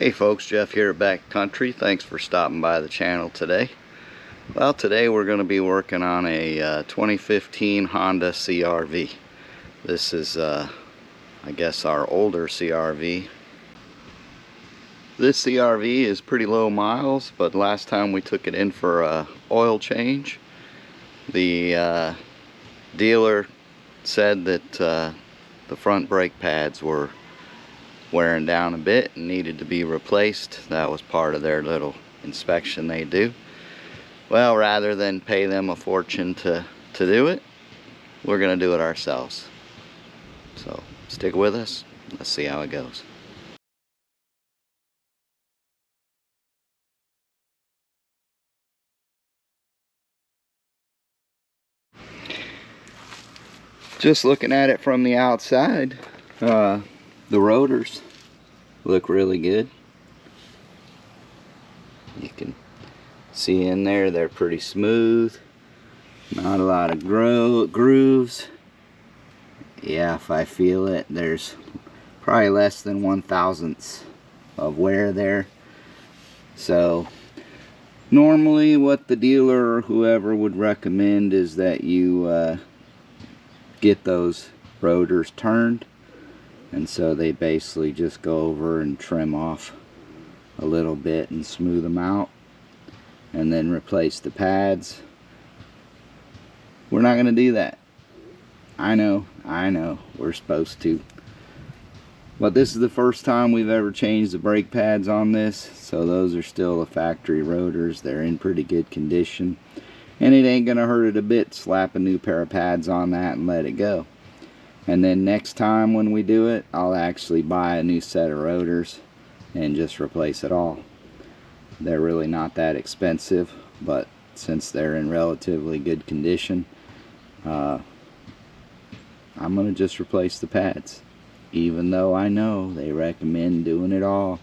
Hey folks, Jeff here at Backcountry. Thanks for stopping by the channel today. Well, today we're going to be working on a 2015 Honda CR-V. This is, I guess, our older CR-V. This CR-V is pretty low miles, but last time we took it in for a oil change, the dealer said that the front brake pads were wearing down a bit and needed to be replaced. That was part of their little inspection they do. Well, rather than pay them a fortune to do it, we're gonna do it ourselves. So stick with us, let's see how it goes. Just looking at it from the outside, the rotors look really good. You can see in there they're pretty smooth, not a lot of grooves. Yeah, if I feel it, there's probably less than 1/1000th of wear there. So normally what the dealer or whoever would recommend is that you get those rotors turned, and so they basically just go over and trim off a little bit and smooth them out and then replace the pads. We're not going to do that. I know, we're supposed to. But this is the first time we've ever changed the brake pads on this, so those are still the factory rotors. They're in pretty good condition, and it ain't gonna hurt it a bit to slap a new pair of pads on that and let it go. And then next time when we do it, I'll actually buy a new set of rotors and just replace it all. They're really not that expensive, but since they're in relatively good condition, I'm gonna just replace the pads. Even though I know they recommend doing it all,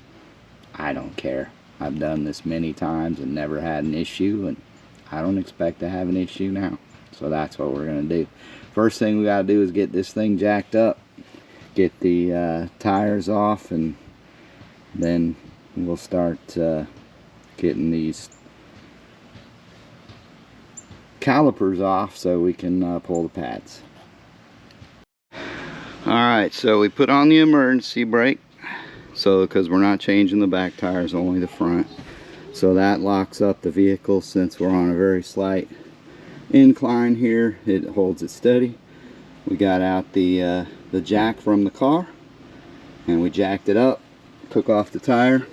I don't care. I've done this many times and never had an issue, and I don't expect to have an issue now. So that's what we're gonna do. First thing we gotta do is get this thing jacked up, get the tires off, and then we'll start getting these calipers off so we can pull the pads. Alright, so we put on the emergency brake, so because we're not changing the back tires, only the front. So that locks up the vehicle. Since we're on a very slight incline here, it holds it steady. We got out the jack from the car, and we jacked it up, took off the tire,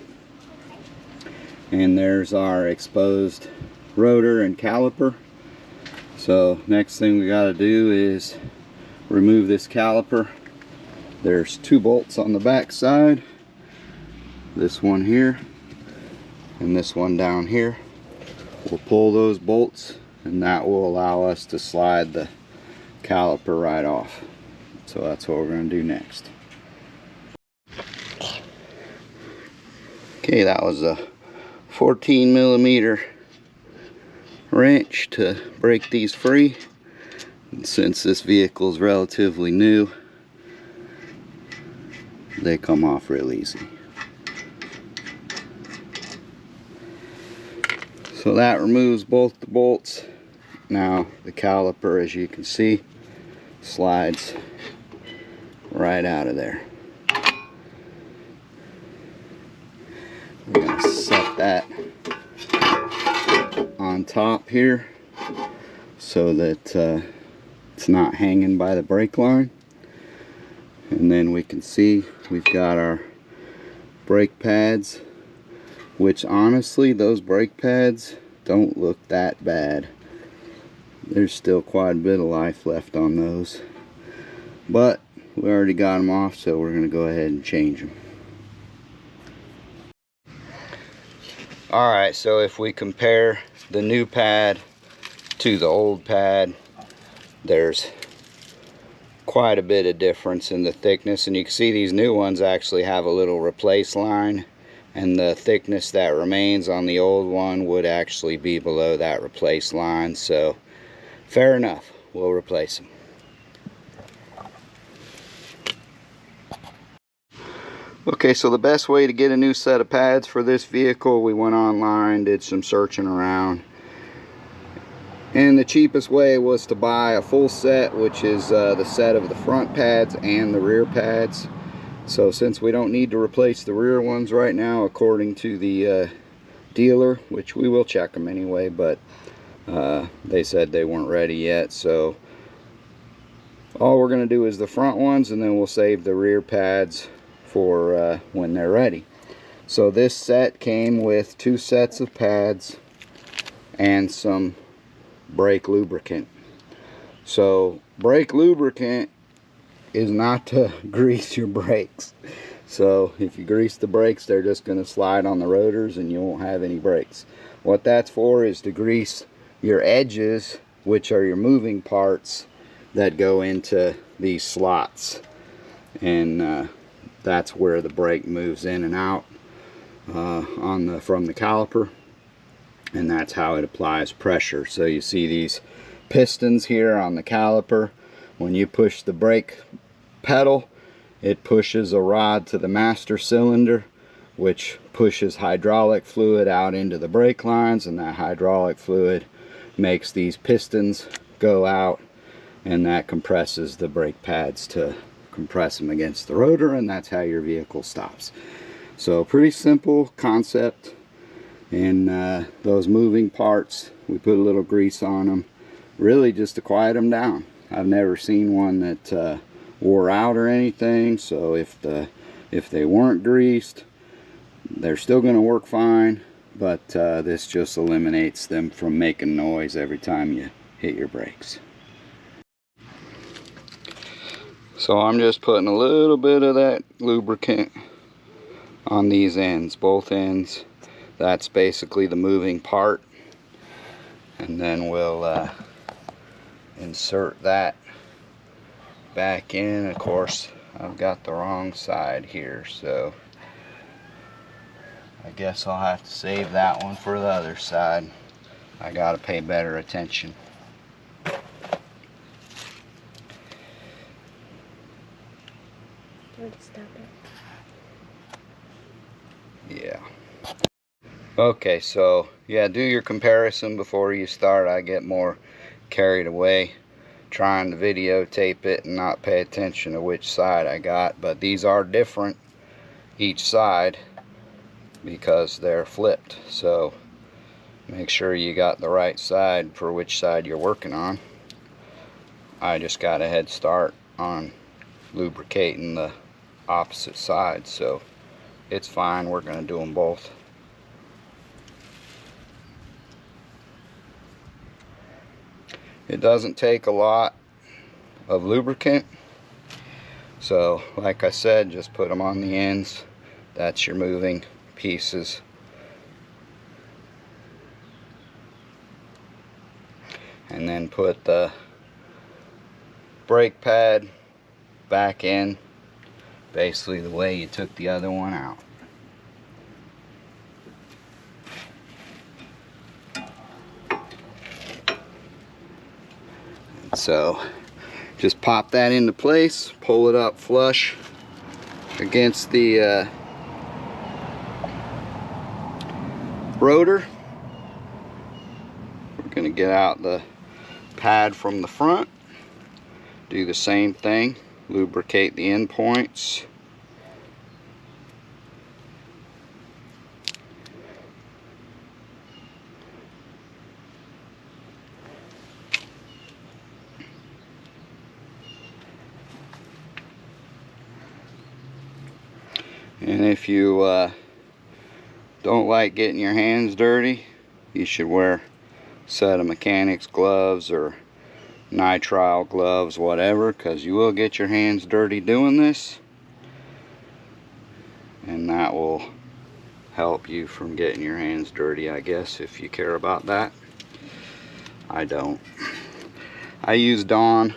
and there's our exposed rotor and caliper. So next thing we got to do is remove this caliper. There's 2 bolts on the back side, this one here and this one down here. We'll pull those bolts, and that will allow us to slide the caliper right off. So that's what we're going to do next. Okay, that was a 14mm wrench to break these free. And since this vehicle is relatively new, they come off real easy. So that removes both the bolts. Now the caliper, as you can see, slides right out of there. We're going to set that on top here so that it's not hanging by the brake line. And then we can see we've got our brake pads, which honestly, those brake pads don't look that bad. There's still quite a bit of life left on those, but we already got them off, so we're going to go ahead and change them. Alright, so if we compare the new pad to the old pad, there's quite a bit of difference in the thickness, and you can see these new ones actually have a little replace line, and the thickness that remains on the old one would actually be below that replace line. So fair enough, we'll replace them. Okay, so the best way to get a new set of pads for this vehicle, we went online, did some searching around, and the cheapest way was to buy a full set, which is the set of the front pads and the rear pads. So since we don't need to replace the rear ones right now, according to the dealer, which we will check them anyway, but they said they weren't ready yet, so all we're going to do is the front ones, and then we'll save the rear pads for when they're ready. So this set came with 2 sets of pads and some brake lubricant. So brake lubricant is not to grease your brakes. So if you grease the brakes, they're just going to slide on the rotors and you won't have any brakes. What that's for is to grease your edges, which are your moving parts that go into these slots, and that's where the brake moves in and out from the caliper, and that's how it applies pressure. So you see these pistons here on the caliper. When you push the brake pedal, it pushes a rod to the master cylinder, which pushes hydraulic fluid out into the brake lines, and that hydraulic fluid makes these pistons go out, and that compresses the brake pads to compress them against the rotor, and that's how your vehicle stops. So pretty simple concept. And those moving parts, we put a little grease on them, really just to quiet them down. I've never seen one that wore out or anything, so if they weren't greased, they're still going to work fine, but this just eliminates them from making noise every time you hit your brakes. So I'm just putting a little bit of that lubricant on these ends, both ends. That's basically the moving part, and then we'll insert that back in. Of course, I've got the wrong side here, so I guess I'll have to save that one for the other side. I gotta pay better attention. Stop it. Yeah. Okay, so yeah, do your comparison before you start. I get more carried away trying to videotape it and not pay attention to which side I got, but these are different each side because they're flipped, so make sure you got the right side for which side you're working on. I just got a head start on lubricating the opposite side, so it's fine. We're going to do them both. It doesn't take a lot of lubricant, so like I said, just put them on the ends. That's your moving pieces. And then put the brake pad back in, basically the way you took the other one out. So just pop that into place, pull it up flush against the rotor. We're going to get out the pad from the front, do the same thing, lubricate the end points. And if you don't like getting your hands dirty, you should wear a set of mechanics gloves or nitrile gloves, whatever, because you will get your hands dirty doing this, and that will help you from getting your hands dirty, I guess, if you care about that. I don't. I use Dawn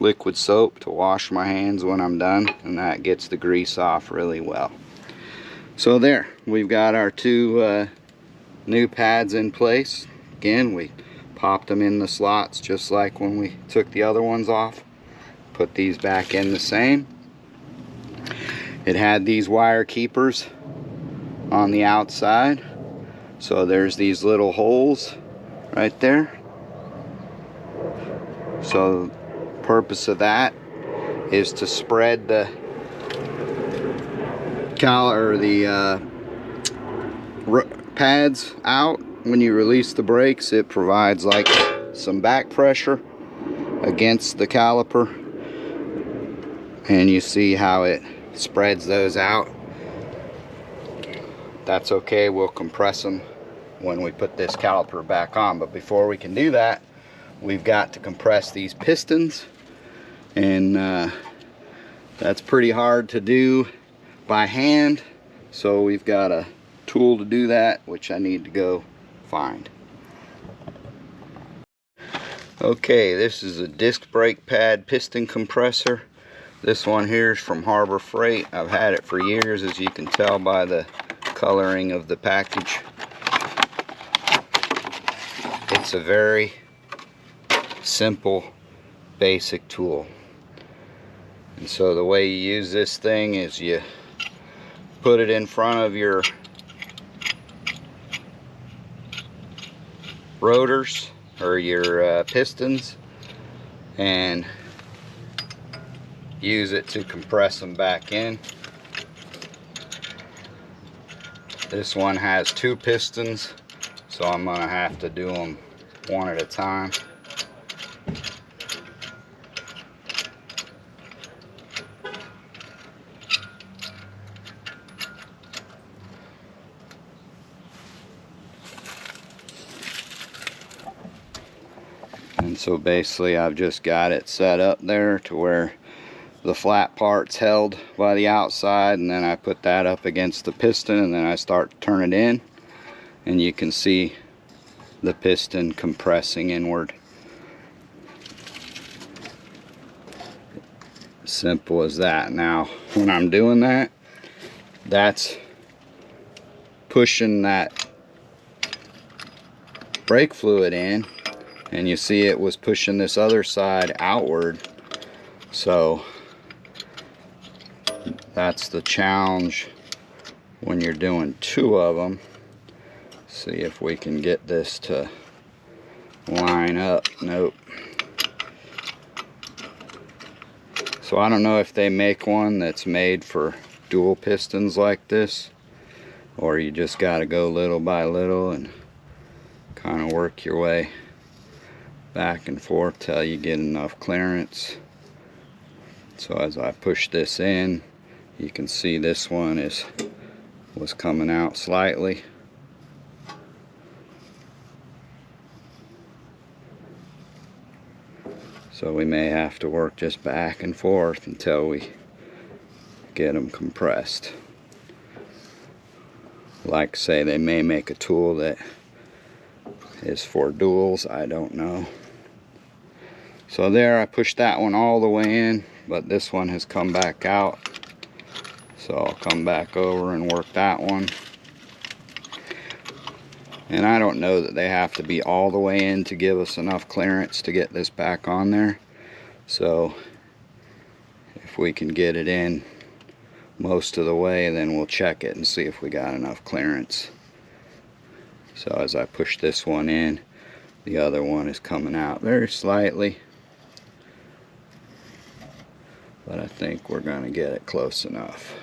liquid soap to wash my hands when I'm done, and that gets the grease off really well. So there, we've got our 2 new pads in place. Again, we popped them in the slots just like when we took the other ones off. Put these back in the same. It had these wire keepers on the outside, so there's these little holes right there. So purpose of that is to spread the pads out. When you release the brakes, it provides like some back pressure against the caliper, and you see how it spreads those out. That's okay, we'll compress them when we put this caliper back on. But before we can do that, we've got to compress these pistons, and that's pretty hard to do by hand, so we've got a tool to do that, which I need to go find. Okay, this is a disc brake pad piston compressor. This one here is from Harbor Freight. I've had it for years, as you can tell by the coloring of the package. It's a very simple, basic tool. And so the way you use this thing is you put it in front of your rotors or your pistons and use it to compress them back in. This one has 2 pistons, so I'm gonna have to do them one at a time. And so basically I've just got it set up there to where the flat part's held by the outside, and then I put that up against the piston, and then I start to turn it in, and you can see the piston compressing inward. Simple as that. Now when I'm doing that, that's pushing that brake fluid in, and you see it was pushing this other side outward. So that's the challenge when you're doing 2 of them. See if we can get this to line up. Nope. So I don't know if they make one that's made for dual pistons like this, or you just got to go little by little and kind of work your way back and forth till you get enough clearance. So as I push this in, you can see this one was coming out slightly. So we may have to work just back and forth until we get them compressed. Like I say, they may make a tool that is for duals, I don't know. So there, I pushed that one all the way in, but this one has come back out. So I'll come back over and work that one. And I don't know that they have to be all the way in to give us enough clearance to get this back on there. So if we can get it in most of the way, then we'll check it and see if we got enough clearance. So as I push this one in, the other one is coming out very slightly, but I think we're going to get it close enough.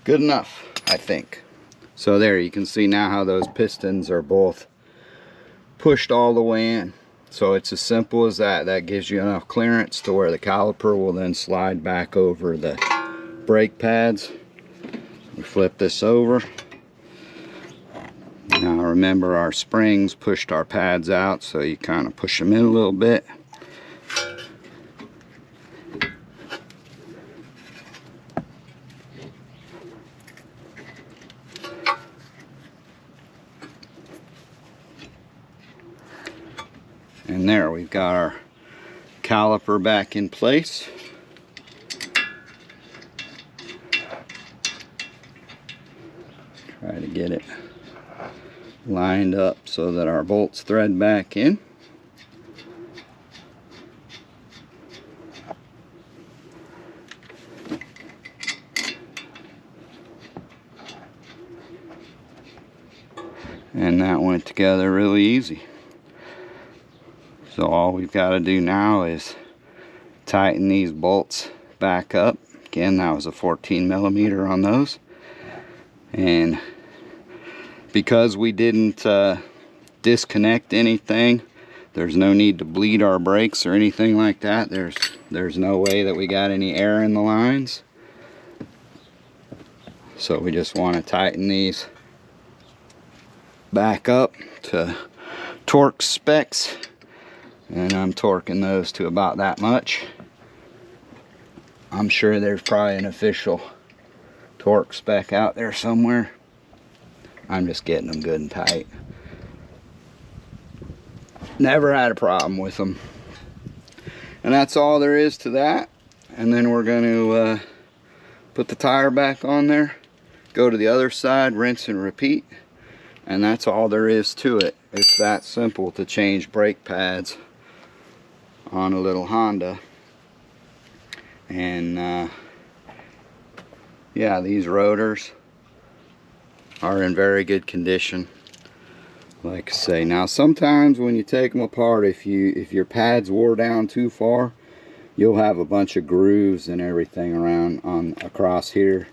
Good enough, I think. So there, you can see now how those pistons are both pushed all the way in. So it's as simple as that. That gives you enough clearance to where the caliper will then slide back over the brake pads. We flip this over. Now remember, our springs pushed our pads out, so you kind of push them in a little bit. And there, we've got our caliper back in place. Try to get it lined up so that our bolts thread back in. And that went together really easy. So all we've got to do now is tighten these bolts back up. Again, that was a 14 millimeter on those. And because we didn't disconnect anything, there's no need to bleed our brakes or anything like that. There's no way that we got any air in the lines. So we just want to tighten these back up to torque specs, and I'm torquing those to about that much. I'm sure there's probably an official torque spec out there somewhere. I'm just getting them good and tight. Never had a problem with them. And that's all there is to that. And then we're going to put the tire back on there, go to the other side, rinse and repeat. And that's all there is to it. It's that simple to change brake pads on a little Honda. And yeah, these rotors are in very good condition, like I say. Now sometimes when you take them apart, if your pads wore down too far, you'll have a bunch of grooves and everything around across here.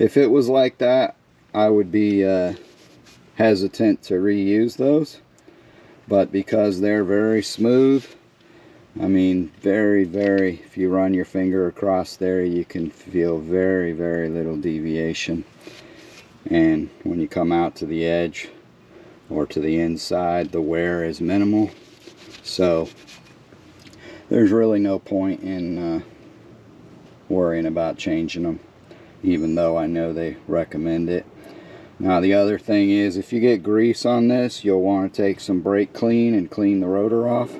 If it was like that, I would be hesitant to reuse those, but because they're very smooth, I mean very, if you run your finger across there, you can feel very, very little deviation. And when you come out to the edge or to the inside, the wear is minimal. So there's really no point in worrying about changing them, even though I know they recommend it. Now the other thing is, if you get grease on this, you'll want to take some brake clean and clean the rotor off.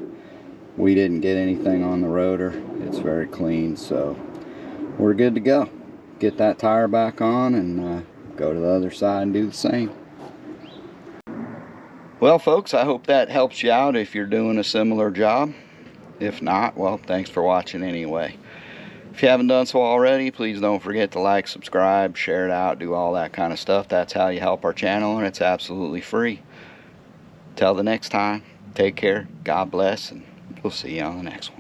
We didn't get anything on the rotor. It's very clean, so we're good to go. Get that tire back on and go to the other side and do the same. Well folks, I hope that helps you out if you're doing a similar job. If not, well, thanks for watching anyway. If you haven't done so already, please don't forget to like, subscribe, share it out, do all that kind of stuff. That's how you help our channel, and it's absolutely free. Till the next time, take care, God bless, and we'll see you on the next one.